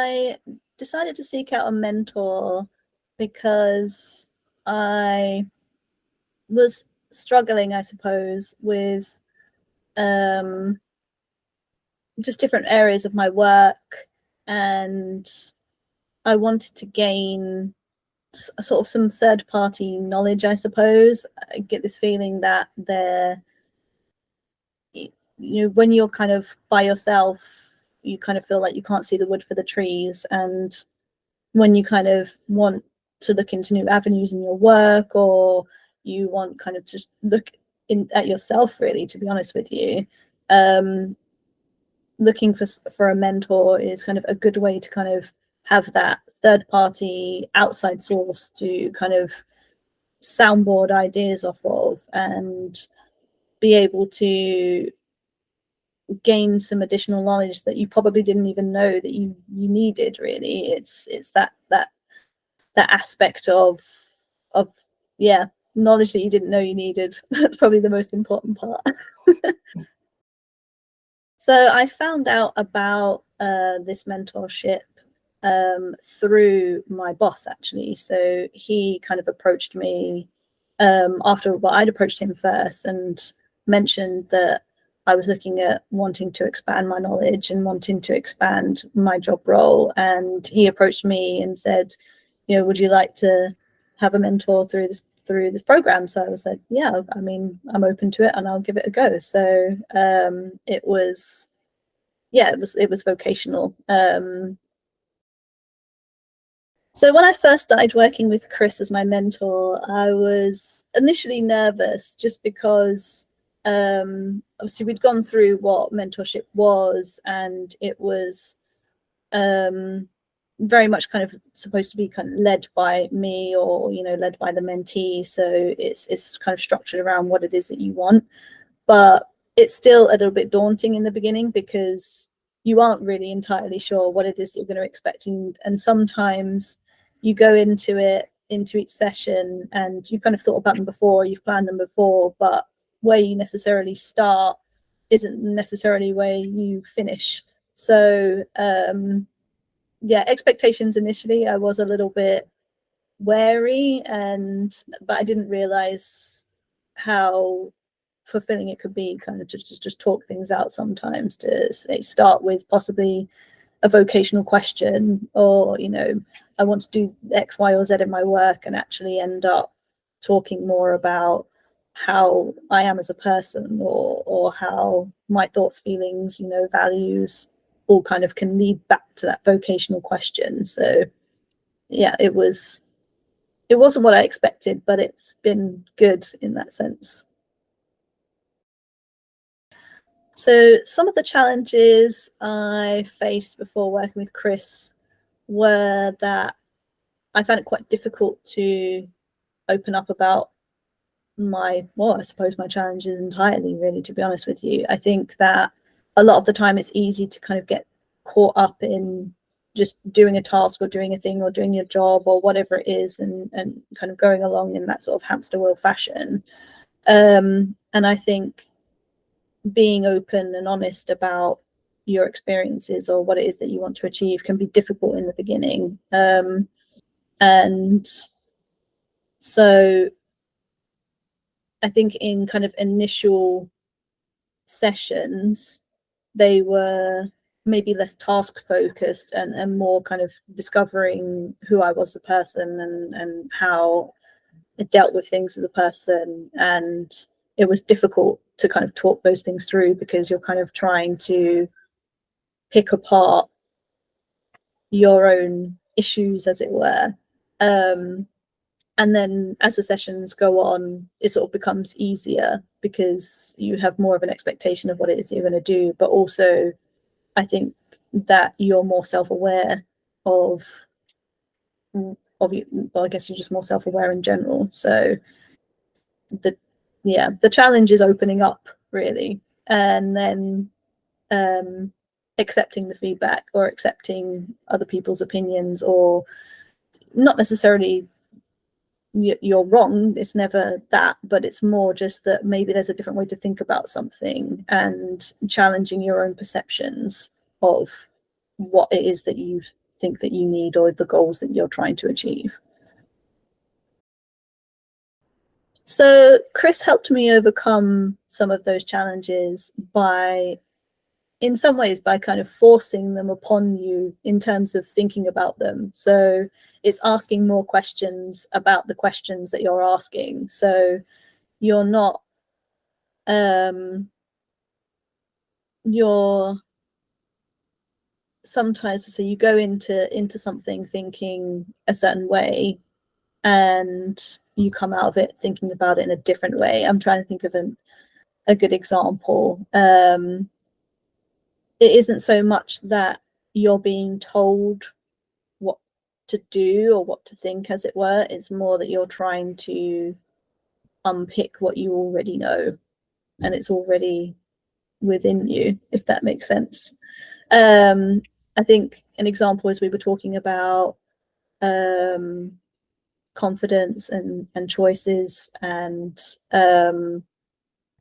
I decided to seek out a mentor because I was struggling, I suppose, with just different areas of my work, and I wanted to gain sort of some third-party knowledge, I suppose. I get this feeling that when you're kind of by yourself, you kind of feel like you can't see the wood for the trees, and when you kind of want to look into new avenues in your work, or you want kind of just look at yourself, really, to be honest with you, looking for a mentor is kind of a good way to kind of have that third party outside source to kind of soundboard ideas off of, and be able to gain some additional knowledge that you probably didn't even know that you needed. Really, it's that aspect of knowledge that you didn't know you needed. That's probably the most important part. So I found out about this mentorship through my boss, actually. So he kind of approached me after, well, I'd approached him first and mentioned that I was looking at wanting to expand my knowledge and wanting to expand my job role. And he approached me and said, would you like to have a mentor through this program? So I was like, yeah, I mean, I'm open to it and I'll give it a go. So it was vocational. So when I first started working with Chris as my mentor, I was initially nervous just because obviously we'd gone through what mentorship was, and it was very much kind of supposed to be kind of led by me, or led by the mentee. So it's kind of structured around what it is that you want, but it's still a little bit daunting in the beginning because you aren't really entirely sure what it is you're going to expect, and sometimes you go into each session and you've kind of thought about them before, you've planned them before, but where you necessarily start isn't necessarily where you finish. So expectations initially, I was a little bit wary, but I didn't realize how fulfilling it could be, kind of just talk things out sometimes, to start with possibly a vocational question, or I want to do X, Y, or Z in my work, and actually end up talking more about how I am as a person, or how my thoughts, feelings, values all kind of can lead back to that vocational question. So yeah, it wasn't what I expected, but it's been good in that sense. So some of the challenges I faced before working with Chris were that I found it quite difficult to open up about I suppose my challenges entirely, really, to be honest with you. I think that a lot of the time it's easy to kind of get caught up in just doing a task or doing a thing or doing your job or whatever it is, and kind of going along in that sort of hamster wheel fashion. And I think being open and honest about your experiences or what it is that you want to achieve can be difficult in the beginning. And so I think in kind of initial sessions, they were maybe less task focused and more kind of discovering who I was as a person, and how I dealt with things as a person. And it was difficult to kind of talk those things through because you're kind of trying to pick apart your own issues, as it were. And then as the sessions go on, it sort of becomes easier because you have more of an expectation of what it is you're going to do. But also, I think that you're more self-aware of you. Well, I guess you're just more self-aware in general. So the challenge is opening up, really, and then accepting the feedback, or accepting other people's opinions, or not necessarily you're wrong, it's never that, but it's more just that maybe there's a different way to think about something, and challenging your own perceptions of what it is that you think that you need, or the goals that you're trying to achieve. So Chris helped me overcome some of those challenges by, in some ways, by kind of forcing them upon you in terms of thinking about them. So it's asking more questions about the questions that you're asking. So you're not, you're sometimes, so you go into something thinking a certain way, and you come out of it thinking about it in a different way. I'm trying to think of a good example. It isn't so much that you're being told what to do or what to think, as it were. It's more that you're trying to unpick what you already know, and it's already within you, if that makes sense. I think an example is we were talking about confidence and choices, and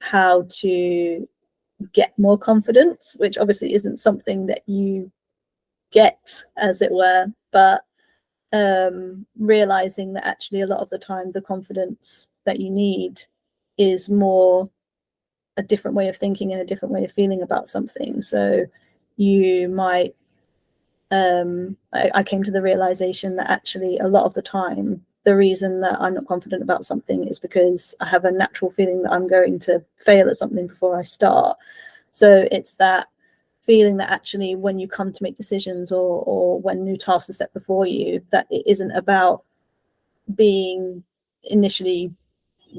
how to get more confidence, which obviously isn't something that you get, as it were, but realizing that actually a lot of the time the confidence that you need is more a different way of thinking and a different way of feeling about something. So you might, I came to the realization that actually a lot of the time the reason that I'm not confident about something is because I have a natural feeling that I'm going to fail at something before I start. So it's that feeling that actually when you come to make decisions, or when new tasks are set before you, that it isn't about being initially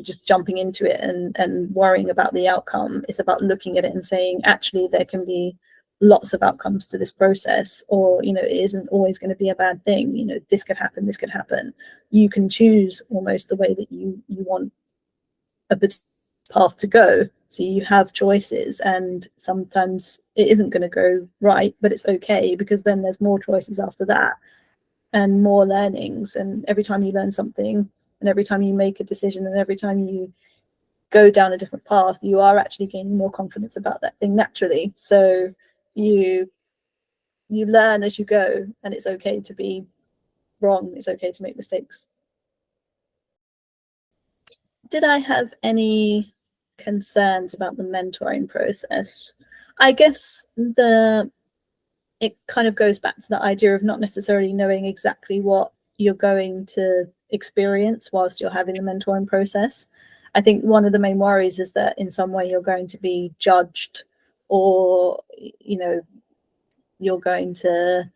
just jumping into it and worrying about the outcome. It's about looking at it and saying, actually, there can be lots of outcomes to this process, or, you know, it isn't always going to be a bad thing. You know, this could happen, this could happen. You can choose almost the way that you want a path to go. So you have choices, and sometimes it isn't going to go right, but it's okay, because then there's more choices after that and more learnings. And every time you learn something, and every time you make a decision, and every time you go down a different path, you are actually gaining more confidence about that thing naturally. So you learn as you go, and it's okay to be wrong, it's okay to make mistakes. Did I have any concerns about the mentoring process? I guess it kind of goes back to the idea of not necessarily knowing exactly what you're going to experience whilst you're having the mentoring process. I think one of the main worries is that in some way you're going to be judged, or, you know, you're going to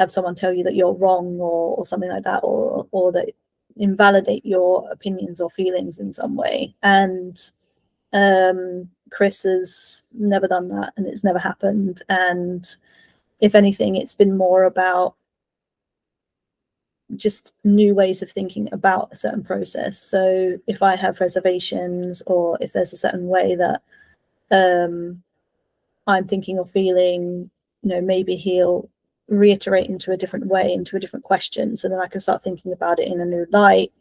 have someone tell you that you're wrong, or something like that, or that invalidate your opinions or feelings in some way. And Chris has never done that, and it's never happened. And if anything, it's been more about just new ways of thinking about a certain process. So if I have reservations, or if there's a certain way that I'm thinking or feeling, you know, maybe he'll reiterate into a different way, into a different question, so then I can start thinking about it in a new light.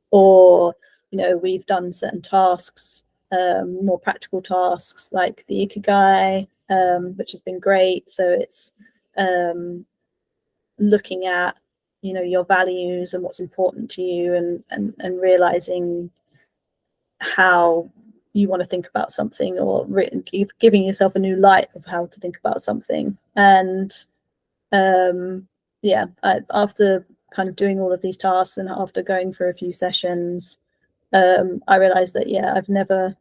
Or, you know, we've done certain tasks, more practical tasks like the ikigai, which has been great. So it's looking at, you know, your values and what's important to you, and realizing how you want to think about something, or giving yourself a new light of how to think about something. And yeah, after kind of doing all of these tasks, and after going for a few sessions, I realized that, yeah, I've never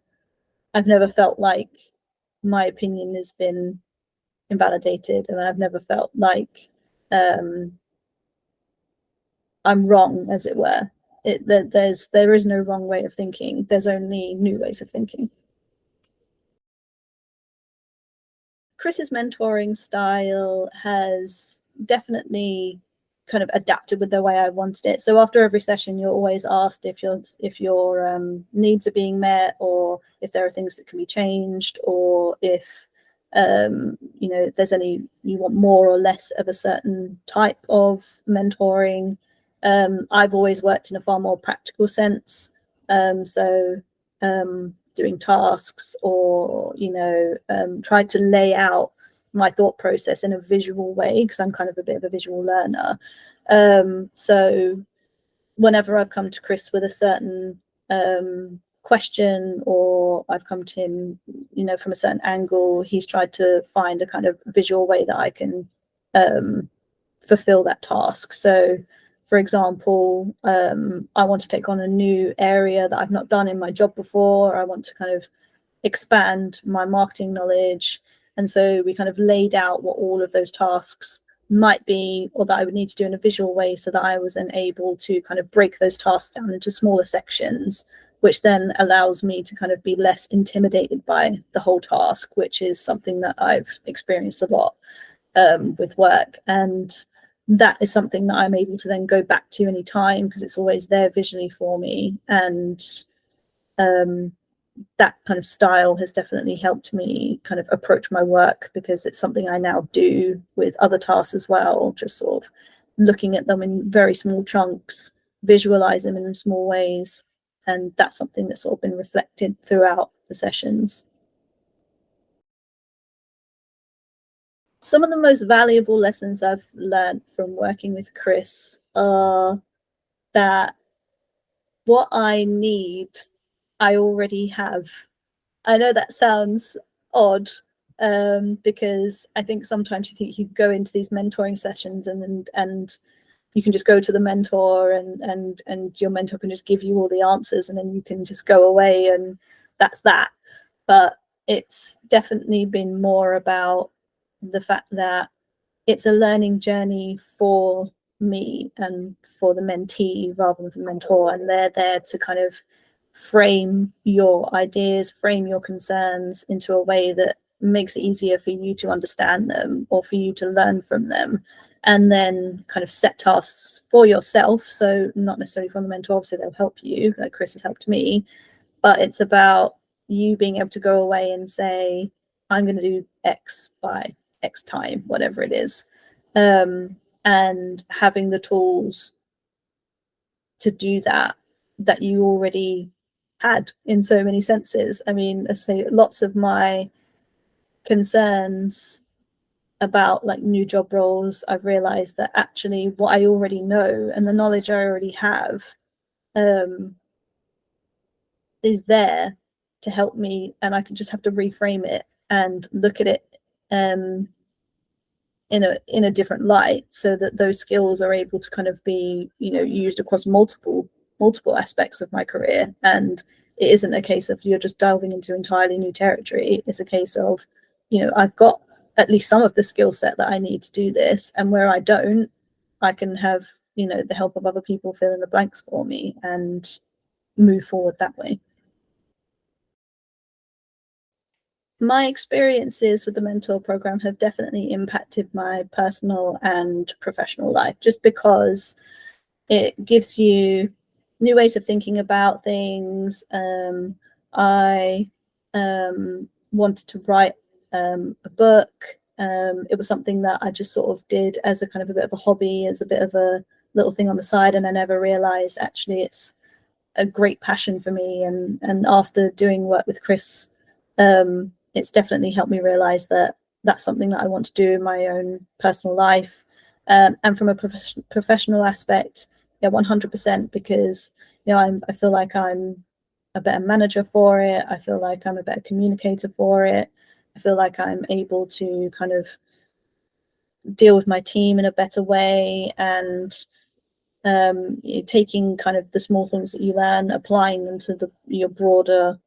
felt like my opinion has been invalidated, and I've never felt like I'm wrong, as it were. There is no wrong way of thinking. There's only new ways of thinking. Chris's mentoring style has definitely kind of adapted with the way I wanted it. So after every session, you're always asked if your needs are being met, or if there are things that can be changed, or if you know, if there's any, you want more or less of a certain type of mentoring. I've always worked in a far more practical sense. So doing tasks, or, you know, tried to lay out my thought process in a visual way, because I'm kind of a bit of a visual learner. So whenever I've come to Chris with a certain question, or I've come to him, from a certain angle, he's tried to find a kind of visual way that I can fulfill that task. So, for example, I want to take on a new area that I've not done in my job before. I want to kind of expand my marketing knowledge. And so we kind of laid out what all of those tasks might be, or that I would need to do in a visual way, so that I was then able to kind of break those tasks down into smaller sections, which then allows me to kind of be less intimidated by the whole task, which is something that I've experienced a lot with work. And that is something that I'm able to then go back to any time, because it's always there visually for me. And that kind of style has definitely helped me kind of approach my work, because it's something I now do with other tasks as well, just sort of looking at them in very small chunks, visualize them in small ways. And that's something that's sort of been reflected throughout the sessions. Some of the most valuable lessons I've learned from working with Chris are that what I need, I already have. I know that sounds odd, because I think sometimes you think you go into these mentoring sessions and you can just go to the mentor and your mentor can just give you all the answers, and then you can just go away and that's that. But it's definitely been more about the fact that it's a learning journey for me and for the mentee rather than the mentor, and they're there to kind of frame your ideas, frame your concerns into a way that makes it easier for you to understand them or for you to learn from them, and then kind of set tasks for yourself. So not necessarily from the mentor, obviously they'll help you, like Chris has helped me, but it's about you being able to go away and say, I'm going to do X by X time, whatever it is, and having the tools to do that you already had in so many senses. I mean, I say lots of my concerns about like new job roles, I've realized that actually what I already know and the knowledge I already have is there to help me, and I can just have to reframe it and look at it in a different light, so that those skills are able to kind of be used across multiple aspects of my career. And it isn't a case of you're just delving into entirely new territory. It's a case of I've got at least some of the skill set that I need to do this, and where I don't, I can have the help of other people fill in the blanks for me and move forward that way. My experiences with the mentor program have definitely impacted my personal and professional life, just because it gives you new ways of thinking about things. I wanted to write a book. It was something that I just sort of did as a kind of a bit of a hobby, as a bit of a little thing on the side, and I never realized actually it's a great passion for me. And after doing work with Chris, it's definitely helped me realize that that's something that I want to do in my own personal life. And from a professional aspect, yeah, 100%, because I feel like I'm a better manager for it. I feel like I'm a better communicator for it. I feel like I'm able to kind of deal with my team in a better way, and taking kind of the small things that you learn, applying them to your broader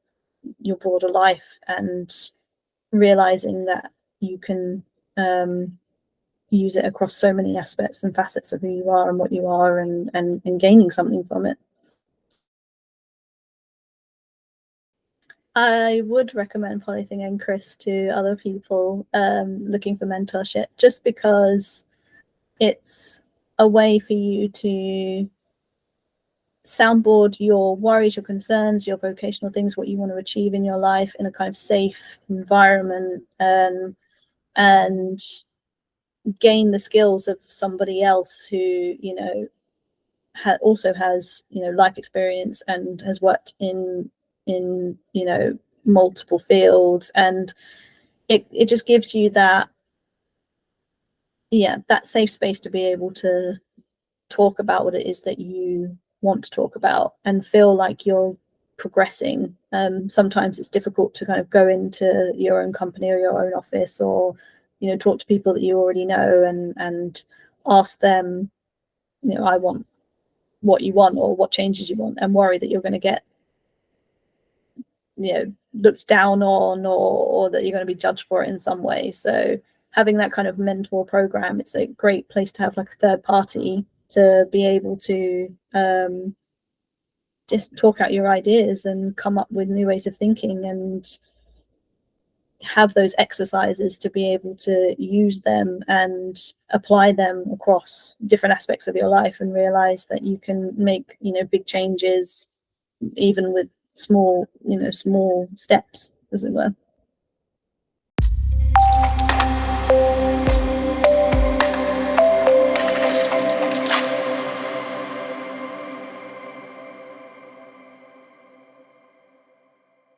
life, and realizing that you can use it across so many aspects and facets of who you are and what you are, and gaining something from it. I would recommend Polything and Chris to other people looking for mentorship, just because it's a way for you to soundboard your worries, your concerns, your vocational things, what you want to achieve in your life in a kind of safe environment, and gain the skills of somebody else who also has life experience and has worked in multiple fields. And it just gives you that that safe space to be able to talk about what it is that you want to talk about and feel like you're progressing. Sometimes it's difficult to kind of go into your own company or your own office, or talk to people that you already know and ask them, I want what you want or what changes you want, and worry that you're going to get looked down on, or that you're going to be judged for it in some way. So having that kind of mentor program, it's a great place to have like a third party to be able to just talk out your ideas and come up with new ways of thinking, and have those exercises to be able to use them and apply them across different aspects of your life, and realize that you can make big changes even with small steps, as it were.